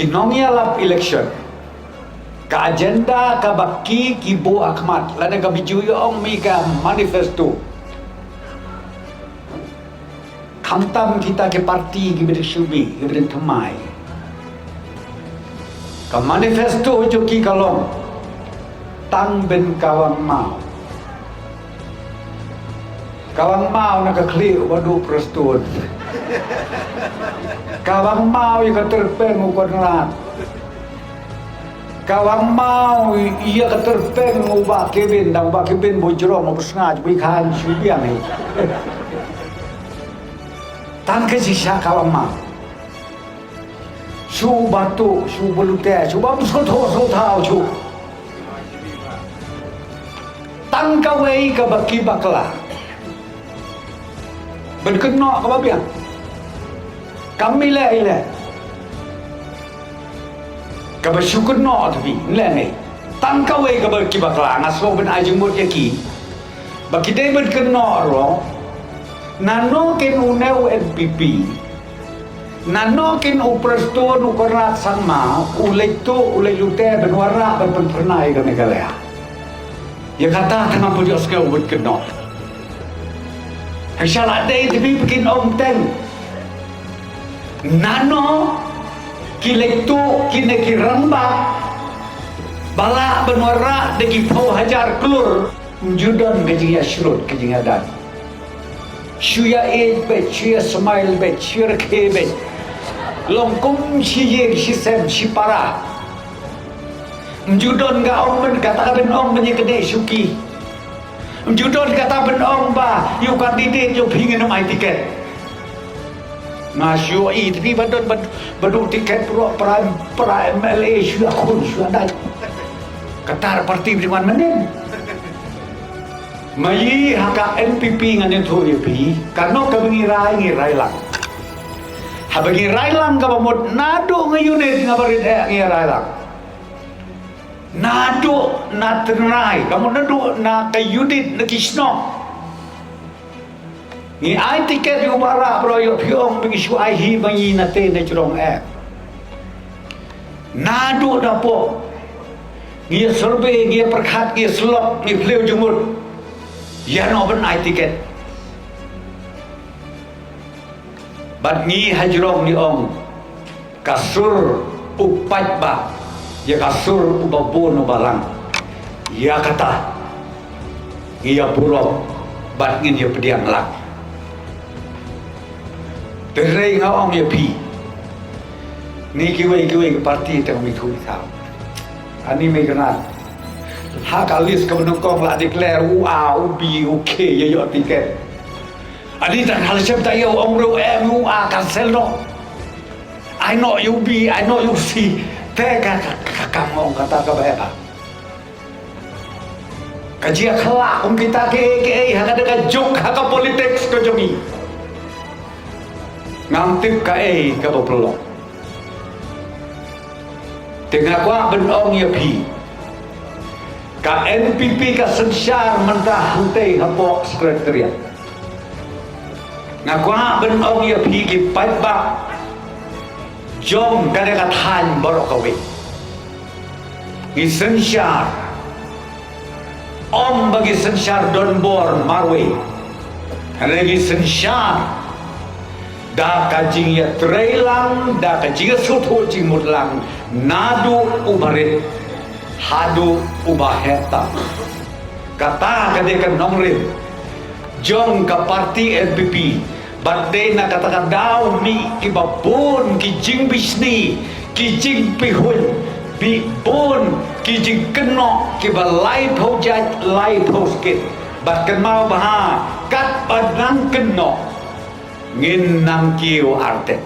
kinongya lap election ka agenda ka baki kibo akmat lana ka bijuyo ong mi ka manifesto kantam kita ke parti ki bersyubi ki bertemai ka manifesto jo ki kalong tang ben kawang mau nak klik wadu prestun kawang mau yang terpeng ukon rat kawang mau ia terpeng ubah Kevin dan ubah Kevin bojrong bersengaja berikan syubian ni tan ke sisa kawang mau su batu su belute su bam so thau su tan ka wei ka baki bakla ben kena ka babian kami le ka bersyukur no tapi le ni tan ka wei ka baki bakla ngaso ben ajeng mut yaki baki dei ben kena ro nano ken uneu NPP nano ken upresto nu korat sama ulai lute benwara ben pernai ka megalea ya kata tengah pujuk sekali ben kena Hasalat day tapi bikin om ten nano kilektu kine kiramba bala benwara degi pau hajar kelur judan gajinya syurut gajinya dan syuya bet syuya smile bet syuya ke bet longkum syir sisem syipara judan ga om ben kata ben om ben kene syuki judon kata benong ba you kandidat you pingin mai tiket masyo i tapi badun tiket pra MLA syuah kun syuah dah katar parti beriman menen mai haka NPP ngan itu pi karena ngirai lang habagi rai lang ka bamod nado ngayunit ngabarit ngirai lang nado na tenrai kamu nado na kayudit na kisno ni ai tiket yung bara bro yung pyong bigisu ai hi bangi na te na churong nado na po ni survey ni perkhat ni slot ni pleu jumur yan open ai tiket bat ni hajrong ni ong kasur upat ba ya kasur ubabun balang ya kata ia pulok bat ngin ya pediang lak terei ngaong ya pi ni kiwe ke parti tang mi thui thao ani me kana ha kalis ka menukong la declare ubi okay ya yo tiket ani tak hal sem ta yo ong ro cancel no I know you be I know you see teka kamu kata ke apa kajian kelak kita ke haka dekat juk haka politik ke jomi ngantip ke bopelok tengah kuat benong ya pi ka NPP ka sensar mentah hutai hapok sekretariat ngakwa benong ya pi ki patbak jom kadang katan borok kawe sensar om bagi sensar don bor marwe lagi sensar da kajing ya trailang da kajing sutu cimut lang nadu ubarit hadu ubaheta kata kadekan nongrin jom ke parti NPP Bate na katakan daw mi kibabon kijing bisni kijing pihun bibon kijing keno kiba light hojat light hoskit bahkan mau baha kat padang keno ngin nam kiu arte